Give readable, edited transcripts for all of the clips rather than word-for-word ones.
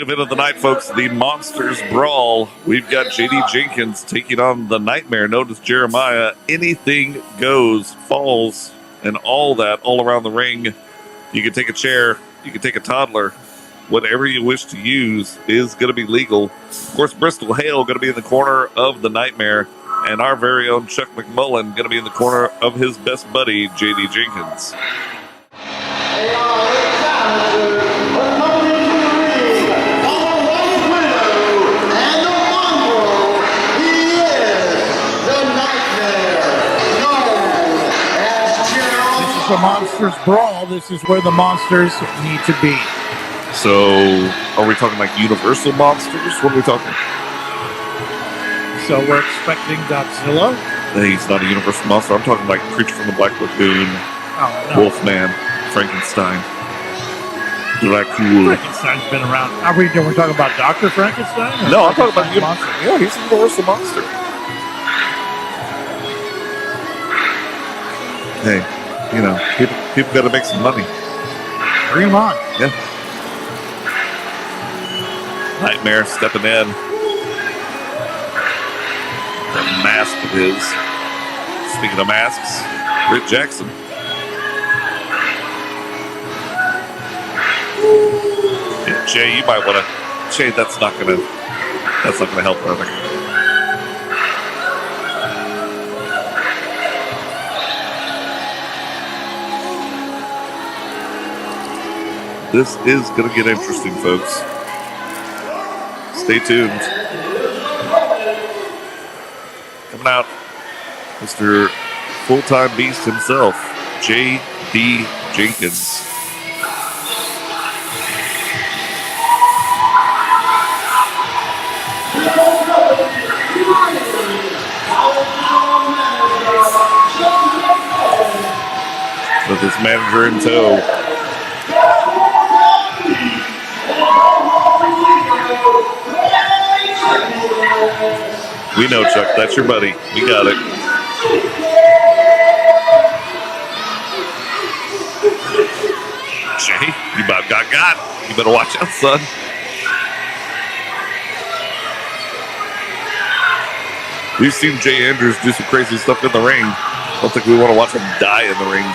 event of the night, folks, the Monsters Brawl. We've got JD Jenkins taking on the Nightmare, known as Jeremiah. Anything goes, falls, and all that all around the ring. You can take a chair, you can take a toddler. Whatever you wish to use is going to be legal. Of course, Bristol Hale going to be in the corner of the Nightmare, and our very own Chuck McMullen going to be in the corner of his best buddy, JD Jenkins. The Monsters Brawl. This is where the monsters need to be. So, are we talking like Universal monsters? What are we talking? So we're expecting Godzilla. He's not a Universal monster. I'm talking like Creature from the Black Lagoon, Wolfman, Frankenstein, Dracula. Frankenstein's been around. Are we talking about Dr. Frankenstein? No, I'm talking about monster. Yeah, he's a Universal monster. Hey. You know, people got to make some money. Bring him on. Yeah. Nightmare stepping in. That mask of his. Speaking of masks, Britt Jackson. Yeah, Jay, you might want to. Jay, that's not gonna help, brother. This is going to get interesting, folks. Stay tuned. Coming out, Mr. Full-Time Beast himself, J.D. Jenkins. With his manager in tow. We know, Chuck. That's your buddy. We got it. Jay, you about got. You better watch out, son. We've seen Jay Andrews do some crazy stuff in the ring. I don't think we want to watch him die in the ring.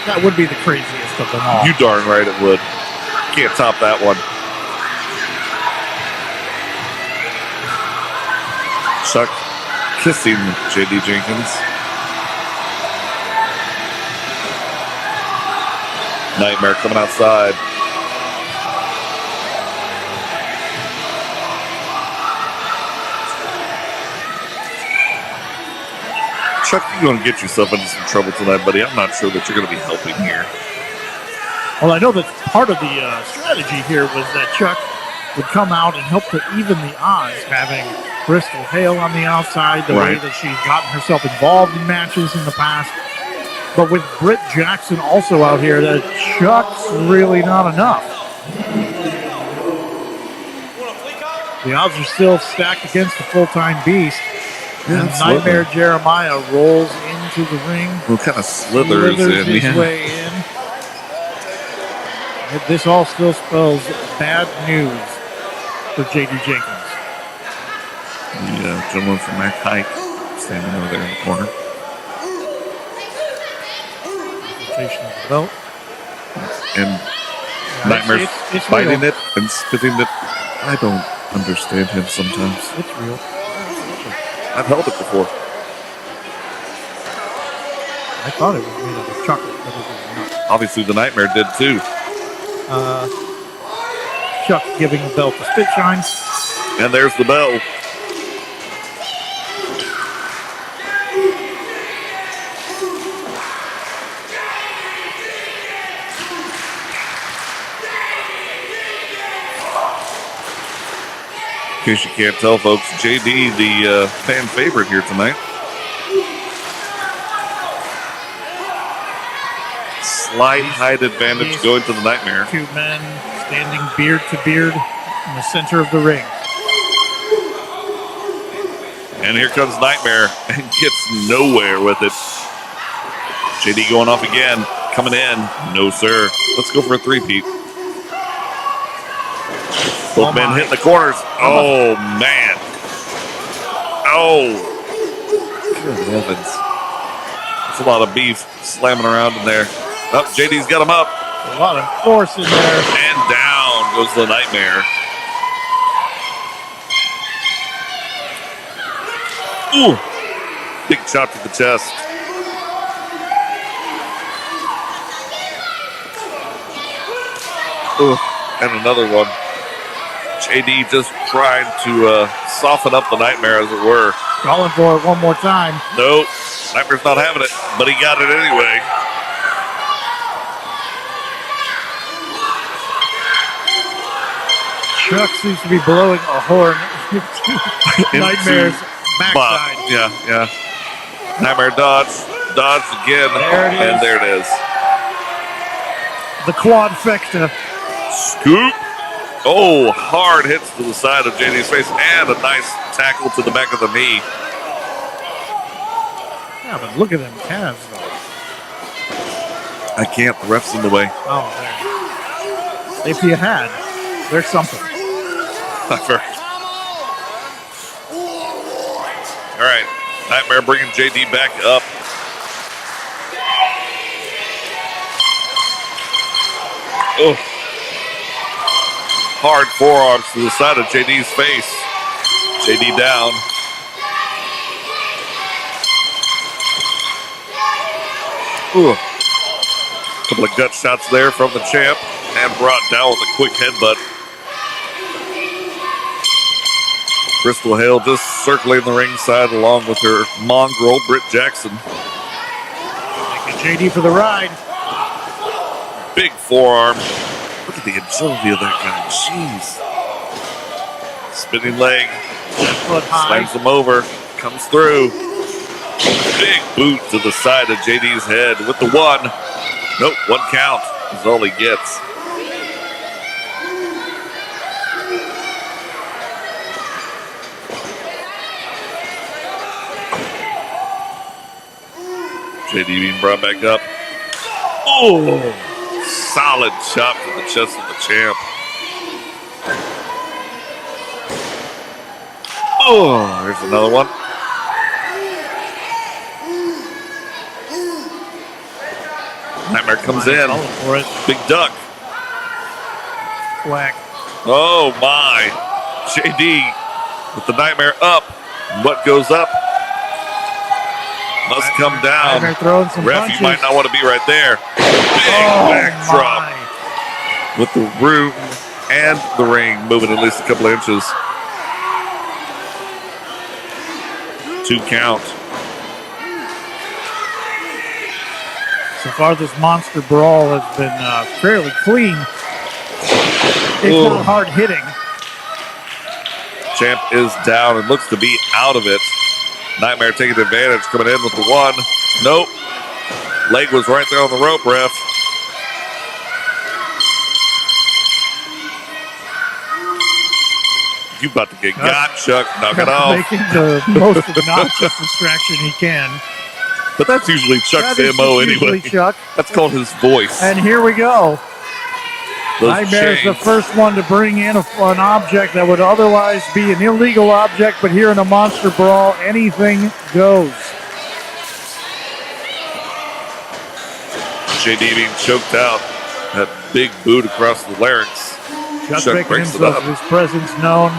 That would be the craziest of them all. You darn right it would. Can't top that one. Chuck kissing JD Jenkins. Nightmare coming outside. Chuck, you're going to get yourself into some trouble tonight, buddy. I'm not sure that you're going to be helping here. Well, I know that part of the strategy here was that Chuck would come out and help to even the odds, having Bristol Hale on the outside, the way that she's gotten herself involved in matches in the past. But with Britt Jackson also out here, that Chuck's really not enough. The odds are still stacked against the Full-Time Beast. And Nightmare Jeremiah rolls into the ring. Well, kind of slithers in. His way in. This all still spells bad news for J.D. Jenkins. The gentleman from Mac Hike standing over there in the corner. Presentation of the belt. And Nightmare's biting it and spitting it. I don't understand him sometimes. It's real. I've held it before. I thought it was made out of chocolate, but it was not. Obviously, the Nightmare did too. Chuck giving the belt to spit shine. And there's the bell. In case you can't tell, folks, JD, the fan favorite here tonight. Slight height advantage going to the Nightmare. Two men standing beard to beard in the center of the ring. And here comes Nightmare and gets nowhere with it. JD going off again. Coming in. No, sir. Let's go for a three-peat. Both men hitting the corners. Oh, man. Oh. Good heavens. There's a lot of beef slamming around in there. Oh, JD's got him up. A lot of force in there. And down goes the Nightmare. Ooh. Big shot to the chest. Ooh. And another one. JD just trying to soften up the Nightmare, as it were. Calling for it one more time. Nope. Nightmare's not having it, but he got it anyway. Chuck seems to be blowing a horn into Nightmare's backside. Yeah. Nightmare dodge again. There it is. And there it is. The quadfecta. Scoop. Oh, hard hits to the side of JD's face and a nice tackle to the back of the knee. Yeah, but look at them calves, though. I can't. The ref's in the way. Oh, there. If you had, there's something. I've heard. All right. Nightmare bringing JD back up. Oh. Hard forearms to the side of JD's face. JD down. Ooh. Couple of gut shots there from the champ and brought down with a quick headbutt. Bristol Hale just circling the ringside along with her mongrel, Britt Jackson. Taking JD for the ride. Big forearm. Look at the agility of that guy. Jeez. Spinning leg. Foot high. Slams him over. Comes through. Big boot to the side of JD's head with the one. Nope, one count is all he gets. JD being brought back up. Oh! Solid chop to the chest of the champ. Oh, here's another one. Nightmare comes in. For it. Big duck. Whack. Oh my. JD with the Nightmare up. What goes up must come down. Nightmare throwing some Ref, punches. you might not want to be right there. Big backdrop with the room and the ring moving at least a couple of inches. 2 count. So far, this monster brawl has been fairly clean. It's not hard hitting. Champ is down and looks to be out of it. Nightmare taking advantage, coming in with the one. Nope. Leg was right there on the rope, ref. You about to get got, Chuck. Knock it off. Making the most obnoxious distraction he can. But that's usually Chuck's MO anyway. Chuck. That's called his voice. And here we go. Those Nightmare is the chains. first one to bring in an object that would otherwise be an illegal object, but here in a monster brawl, anything goes. JD being choked out. That big boot across the larynx. Just Chuck making breaks it himself up. his presence known.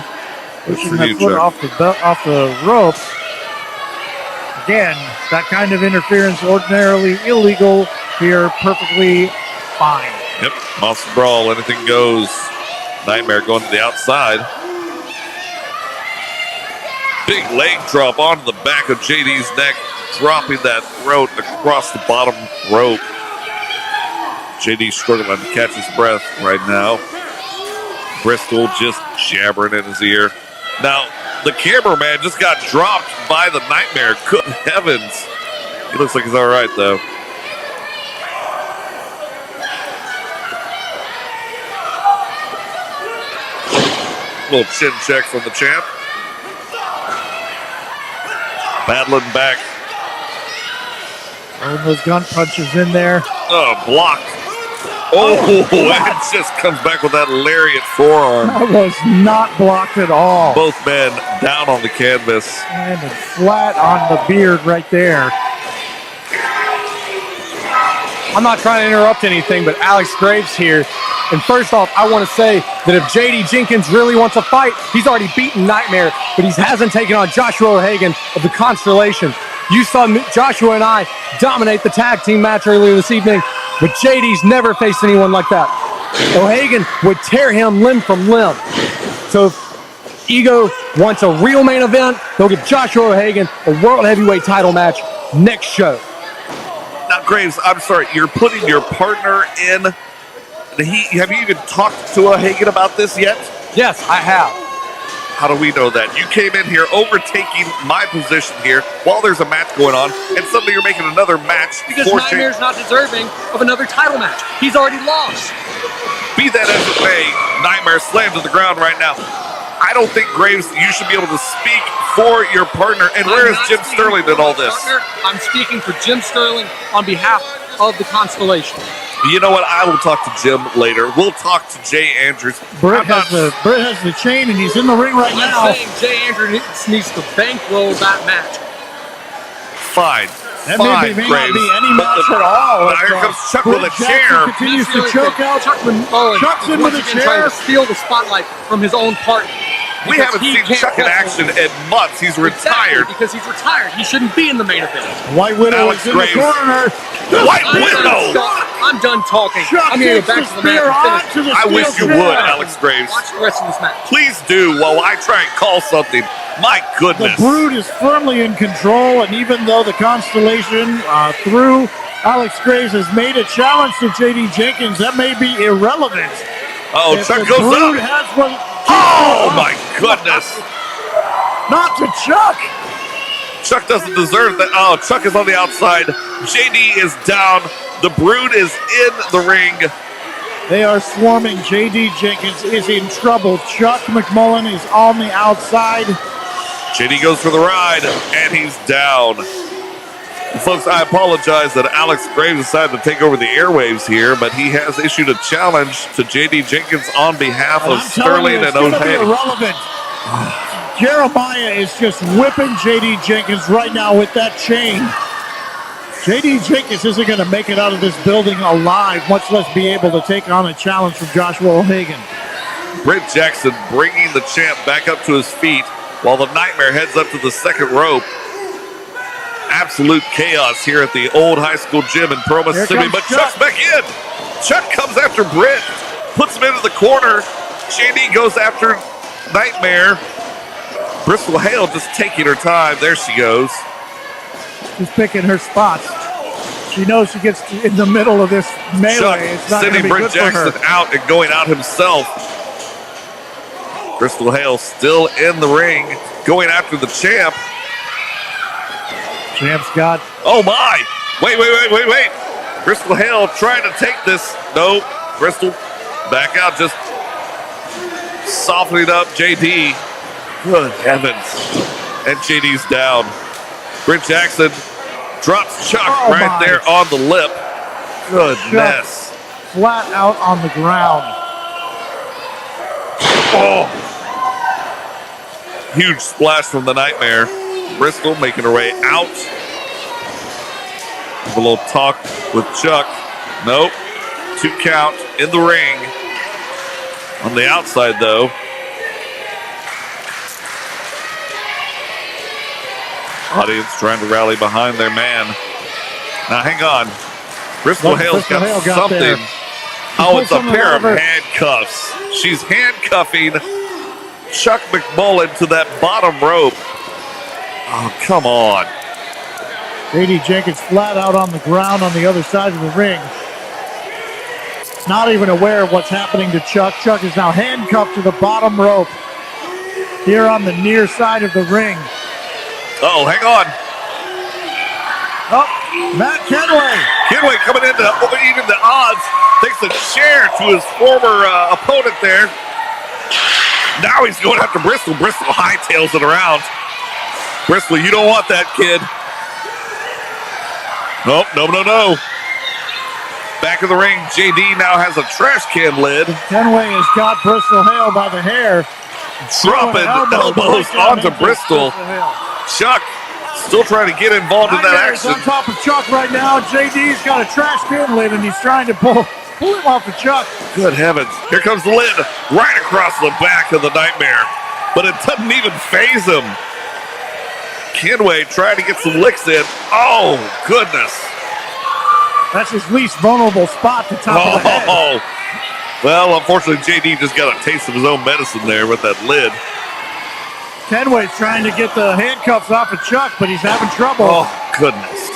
Good Pushing for that you, foot Chuck. off the ropes. Again, that kind of interference ordinarily illegal. Here, perfectly fine. Yep, monster brawl, anything goes. Nightmare going to the outside. Big leg drop onto the back of JD's neck, dropping that throat across the bottom rope. JD struggling to catch his breath right now. Bristol just jabbering in his ear. Now, the cameraman just got dropped by the Nightmare. Good heavens. He looks like he's all right, though. Little chin check from the champ. Battling back. Throwing those gun punches in there. Oh, blocked. it just comes back with that lariat forearm. That was not blocked at all. Both men down on the canvas. And flat on the beard right there. I'm not trying to interrupt anything, but Alex Graves here. And first off, I want to say that if JD Jenkins really wants a fight, he's already beaten Nightmare, but he hasn't taken on Joshua O'Hagan of the Constellation. You saw Joshua and I dominate the tag team match earlier this evening, but JD's never faced anyone like that. O'Hagan would tear him limb from limb. So if Ego wants a real main event, they'll give Joshua O'Hagan a World Heavyweight title match next show. Now, Graves, I'm sorry, you're putting your partner in. Have you even talked to O'Hagan about this yet? Yes, I have. How do we know that? You came in here overtaking my position here while there's a match going on, and suddenly you're making another match. Because Nightmare's not deserving of another title match. He's already lost. Be that as it may, Nightmare slammed to the ground right now. I don't think, Graves, you should be able to speak for your partner. And where is Jim Sterling in all this? I'm speaking for Jim Sterling on behalf of the Constellation. You know what? I will talk to Jim later. We'll talk to Jay Andrews. Britt has the chain, and he's in the ring right now. I'm saying Jay Andrews needs to bankroll that match. Fine. That may not be any match at all. Now here comes Chuck with a chair. Continues to choke out. Chuck McMullen. Chuck's in with a chair. Trying to steal the spotlight from his own partner. We haven't seen Chuck in action in months. He's retired. Because he's retired. He shouldn't be in the main event. White Widow is in the corner. White Widow! I'm done talking. Chuck I'm going to go back to the match. I wish you would, Alex Graves. Watch the rest of this match. Please do while I try and call something. My goodness. The Brood is firmly in control, and even though the Constellation through Alex Graves has made a challenge to JD Jenkins, that may be irrelevant. Oh, if Chuck the goes Brood up. Has one, Oh, my goodness. Not to Chuck. Chuck doesn't deserve that. Oh, Chuck is on the outside. JD is down. The Brood is in the ring. They are swarming. JD Jenkins is in trouble. Chuck McMullen is on the outside. JD goes for the ride, and he's down. Folks, I apologize that Alex Graves decided to take over the airwaves here, but he has issued a challenge to JD Jenkins on behalf of Sterling and O'Hagan. Irrelevant. Jeremiah is just whipping JD Jenkins right now with that chain. JD Jenkins isn't going to make it out of this building alive, much less be able to take on a challenge from Joshua O'Hagan. Britt Jackson bringing the champ back up to his feet while the Nightmare heads up to the second rope. Absolute chaos here at the old high school gym in Pearl, Mississippi, but Chuck's back in. Chuck comes after Britt, puts him into the corner. JD goes after Nightmare. Bristol Hale just taking her time. There she goes. She's picking her spots. She knows she gets in the middle of this melee. Chuck it's not going to sending be Britt good Jackson for her. out and going out himself. Bristol Hale still in the ring, going after the champ. Champ's got. Oh my! Wait. Bristol Hale trying to take this. Nope. Bristol back out, just softening up JD. Good heavens. And JD's down. Britt Jackson drops Chuck there on the lip. Goodness. Chuck flat out on the ground. Oh. Huge splash from the Nightmare. Bristol making her way out. Have a little talk with Chuck. Nope. 2 count in the ring. On the outside, though. Audience trying to rally behind their man. Now, hang on. Bristol Hale's got something. There. Oh, it's a pair of handcuffs. She's handcuffing Chuck McMullen to that bottom rope. Oh, come on. JD Jenkins flat out on the ground on the other side of the ring. Not even aware of what's happening to Chuck. Chuck is now handcuffed to the bottom rope here on the near side of the ring. Oh, hang on. Oh, Matt Kenway. Kenway coming into even the odds. Takes a chair to his former opponent there. Now he's going after Bristol. Bristol hightails it around. Bristol, you don't want that, kid. Nope, no. Back of the ring, JD now has a trash can lid. Kenway has got Bristol Hale by the hair. Dropping elbows onto Bristol. Chuck still trying to get involved in that Nightmare's action. on top of Chuck right now. JD's got a trash can lid, and he's trying to pull him off of Chuck. Good heavens. Here comes the lid right across the back of the Nightmare. But it doesn't even faze him. Kenway trying to get some licks in. Oh, goodness. That's his least vulnerable spot, the top of the head. Well, unfortunately, JD just got a taste of his own medicine there with that lid. Kenway's trying to get the handcuffs off of Chuck, but he's having trouble. Oh, goodness.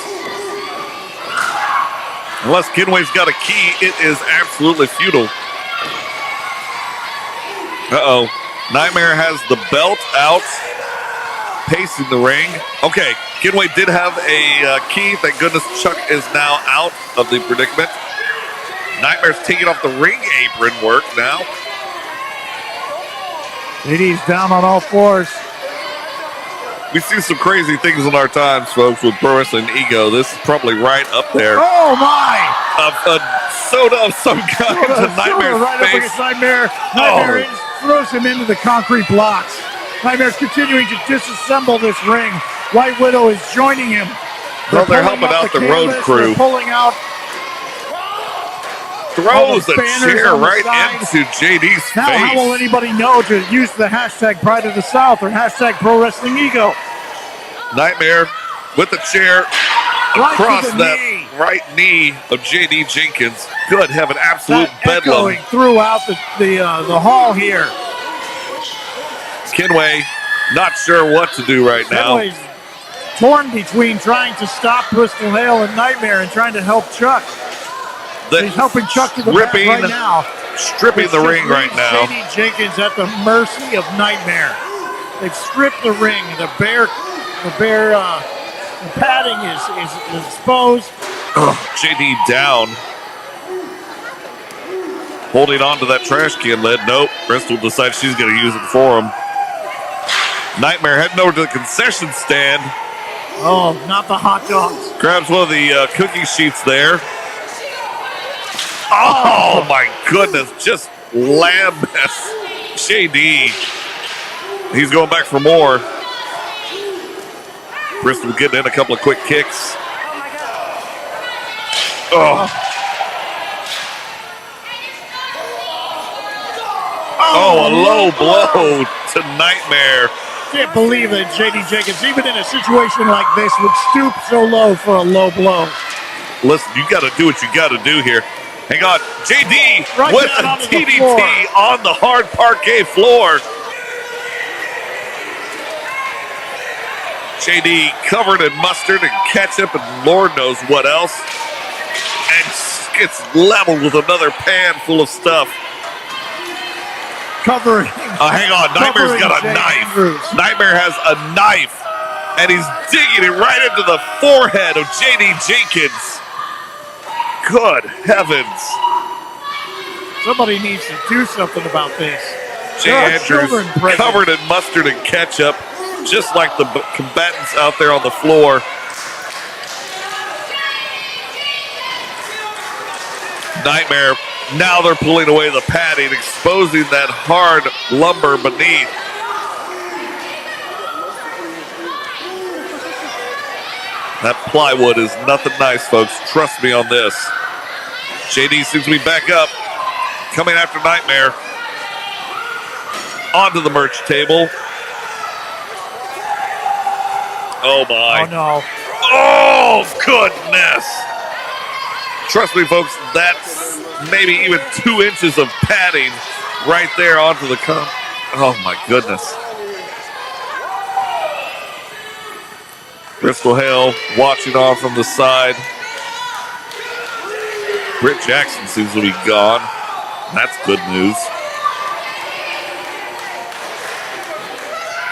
Unless Kenway's got a key, it is absolutely futile. Uh-oh. Nightmare has the belt out, pacing the ring. Okay, Kenway did have a key. Thank goodness Chuck is now out of the predicament. Nightmare's taking off the ring apron work now. JD's down on all fours. We see some crazy things in our times, folks, with Pro Wrestling Ego. This is probably right up there. Oh, my! A soda of some kind to Nightmare's right face. Up against Nightmare. Nightmare throws him into the concrete blocks. Nightmare's continuing to disassemble this ring. White Widow is joining him. Well, they're helping out the road crew. They're pulling out. Throws the chair right into JD's face. Now, how will anybody know to use the hashtag Pride of the South or hashtag Pro Wrestling Ego? Nightmare with the chair across that knee. right knee of JD Jenkins. Good heaven, absolute bedlam. Echoing throughout the hall here. Kenway not sure what to do right now. Kenway's torn between trying to stop Bristol Hale and Nightmare and trying to help Chuck. He's helping Chuck to the back right now. Stripping the ring right now. JD Jenkins at the mercy of Nightmare. They've stripped the ring. The padding is exposed. JD down. Holding on to that trash can lid. Nope. Bristol decides she's going to use it for him. Nightmare heading over to the concession stand. Oh, not the hot dogs. Grabs one of the cookie sheets there. Oh, my goodness. Just lambasts JD. He's going back for more. Bristol getting in a couple of quick kicks. Oh, a low blow to Nightmare. Can't believe that JD Jenkins, even in a situation like this, would stoop so low for a low blow. Listen, you got to do what you got to do here. Hang on. JD right with a DDT on the hard parquet floor. JD covered in mustard and ketchup and Lord knows what else. And gets leveled with another pan full of stuff. Covering. Hang on. Nightmare's got a knife. Andrews. Nightmare has a knife. And he's digging it right into the forehead of JD Jenkins. Good heavens. Somebody needs to do something about this. Jay Andrews covered in mustard and ketchup, just like the combatants out there on the floor. Nightmare, now they're pulling away the padding, exposing that hard lumber beneath. That plywood is nothing nice, folks. Trust me on this. JD seems to be back up. Coming after Nightmare. Onto the merch table. Oh, my. Oh, no. Oh, goodness. Trust me, folks, that's maybe even 2 inches of padding right there onto the cup. Oh, my goodness. Bristol Hale watching on from the side. Britt Jackson seems to be gone. That's good news.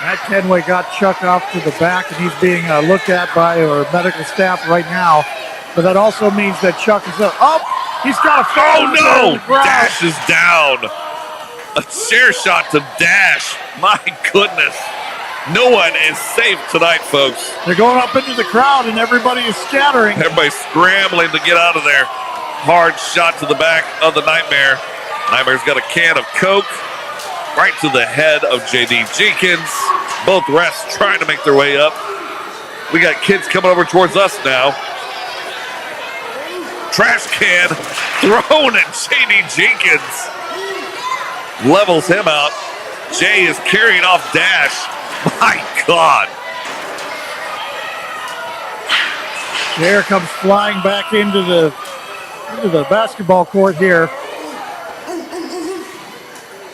Matt Kenway got Chuck off to the back, and he's being looked at by our medical staff right now. But that also means that Chuck is up. Oh, he's got a fall. Oh, no! Dash is down. A chair shot to Dash. My goodness. No one is safe tonight, folks. They're going up into the crowd, and everybody is scattering. Everybody's scrambling to get out of there. Hard shot to the back of the Nightmare. Nightmare's got a can of Coke right to the head of JD Jenkins. Both refs trying to make their way up. We got kids coming over towards us now. Trash can thrown at JD Jenkins. Levels him out. Jay is carrying off Dash. My God. Chair comes flying back into the basketball court here.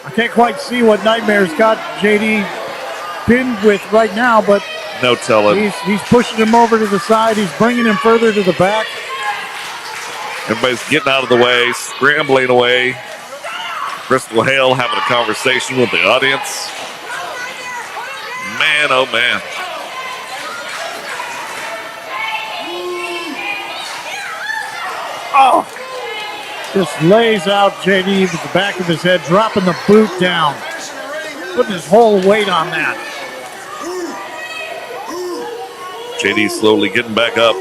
I can't quite see what Nightmare's got JD pinned with right now, but no telling. He's pushing him over to the side. He's bringing him further to the back. Everybody's getting out of the way, scrambling away. Crystal Hale having a conversation with the audience. Man, oh man. Oh! Just lays out JD with the back of his head, dropping the boot down. Putting his whole weight on that. JD slowly getting back up.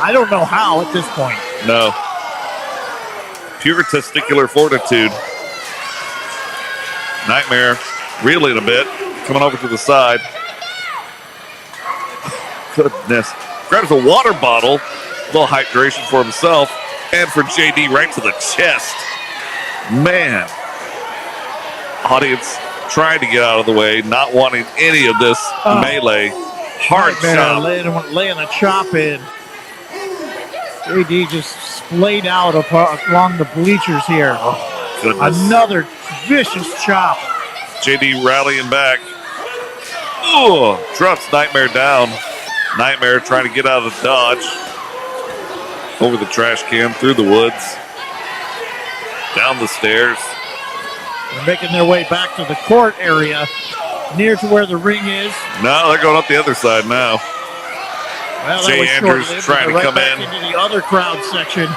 I don't know how at this point. No. Pure testicular fortitude. Nightmare reeling a bit, coming over to the side. Goodness. Grabs a water bottle, a little hydration for himself, and for JD right to the chest. Man. Audience trying to get out of the way, not wanting any of this melee. Hard chop. Laying a chop in. JD just splayed out along the bleachers here. Oh, goodness. Another vicious chop. JD rallying back. Ooh, drops Nightmare down. Nightmare trying to get out of the dodge. Over the trash can, through the woods. Down the stairs. They're making their way back to the court area, near to where the ring is. No, they're going up the other side now. Well, Jay Andrews trying to come in. Into the other crowd section.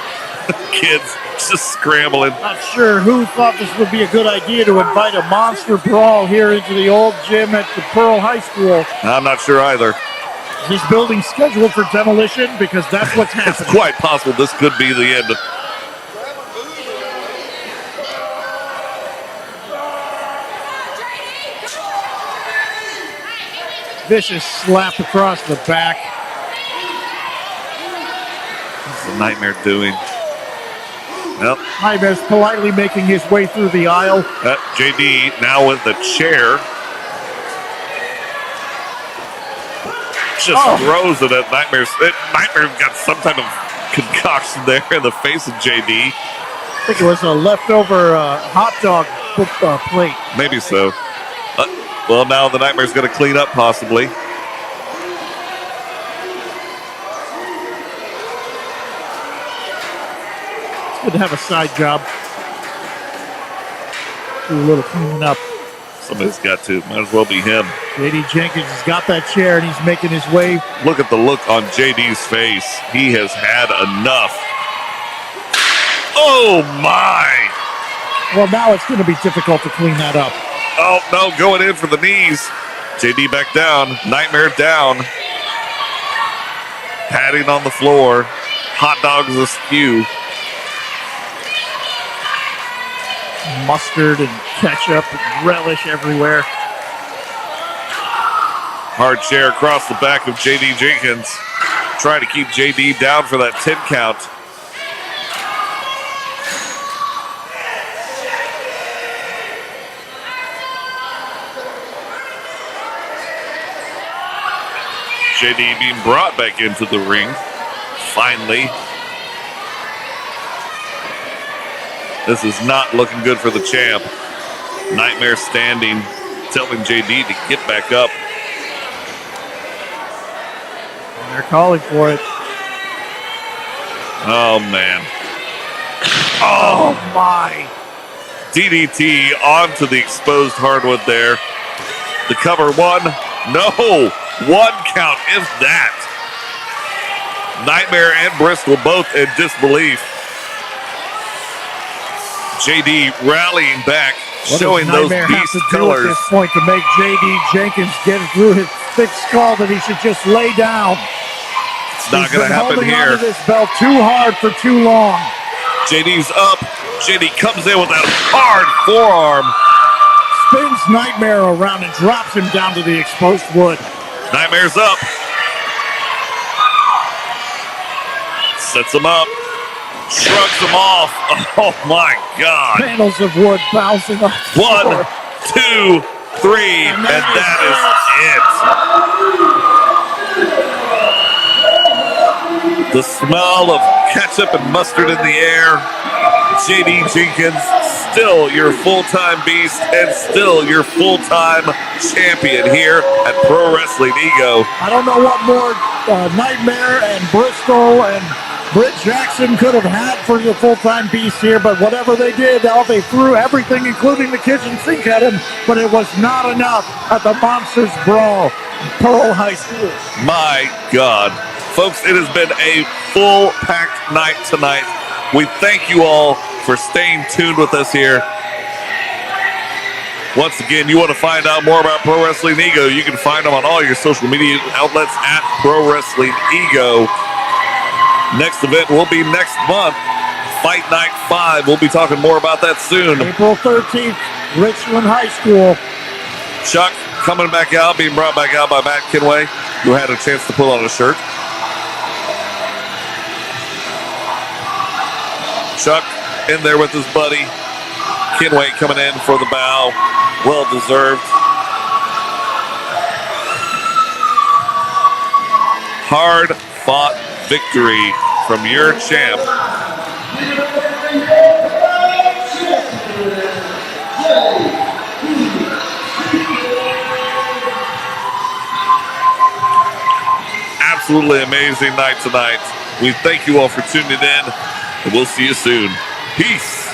Kids just scrambling. Not sure who thought this would be a good idea to invite a monster brawl here into the old gym at the Pearl High School. I'm not sure either. Is this building scheduled for demolition? Because that's what's happening. It's quite possible this could be the end. Vicious slap across the back. What's the Nightmare doing? Well, Nightmare's politely making his way through the aisle. JD now with the chair. Just throws it at Nightmare. Nightmare got some type of concoction there in the face of JD. I think it was a leftover hot dog plate. Maybe so. Well, now the Nightmare's going to clean up, possibly. It's good to have a side job. Do a little cleaning up. Somebody's got to. Might as well be him. JD Jenkins has got that chair, and he's making his way. Look at the look on JD's face. He has had enough. Oh, my. Well, now it's going to be difficult to clean that up. Oh, no, going in for the knees. JD back down. Nightmare down. Padding on the floor. Hot dogs askew. Mustard and ketchup and relish everywhere. Hard chair across the back of JD Jenkins. Trying to keep JD down for that 10 count. JD being brought back into the ring. Finally. This is not looking good for the champ. Nightmare standing, telling JD to get back up. And they're calling for it. Oh, man. Oh, my. DDT onto the exposed hardwood there. The cover one. No. 1 count, if that. Nightmare and Bristol both in disbelief. JD rallying back, showing those beast colors. At this point to make JD Jenkins get through his thick skull that he should just lay down. It's not going to happen holding here. onto this belt too hard for too long. JD's up. JD comes in with that hard forearm. Spins Nightmare around and drops him down to the exposed wood. Nightmare's up. Sets him up. Shrugs him off. Oh my God. Panels of wood bouncing off. 1, 2, 3, and that is it. The smell of ketchup and mustard in the air. JD Jenkins, still your full-time beast and still your full-time champion here at Pro Wrestling Ego. I don't know what more Nightmare and Bristol and Britt Jackson could have had for the full-time beast here, but whatever they did, they threw everything, including the kitchen sink at him, but it was not enough at the Monsters Brawl, Pearl High School. My God. Folks, it has been a full-packed night tonight. We thank you all for staying tuned with us here. Once again, you want to find out more about Pro Wrestling Ego, you can find them on all your social media outlets at Pro Wrestling Ego. Next event will be next month, Fight Night 5. We'll be talking more about that soon. April 13th, Richland High School. Chuck coming back out, being brought back out by Matt Kinway, who had a chance to put on a shirt. Chuck in there with his buddy. Kinway coming in for the bow. Well deserved. Hard fought victory from your champ. Absolutely amazing night tonight. We thank you all for tuning in, and we'll see you soon. Peace.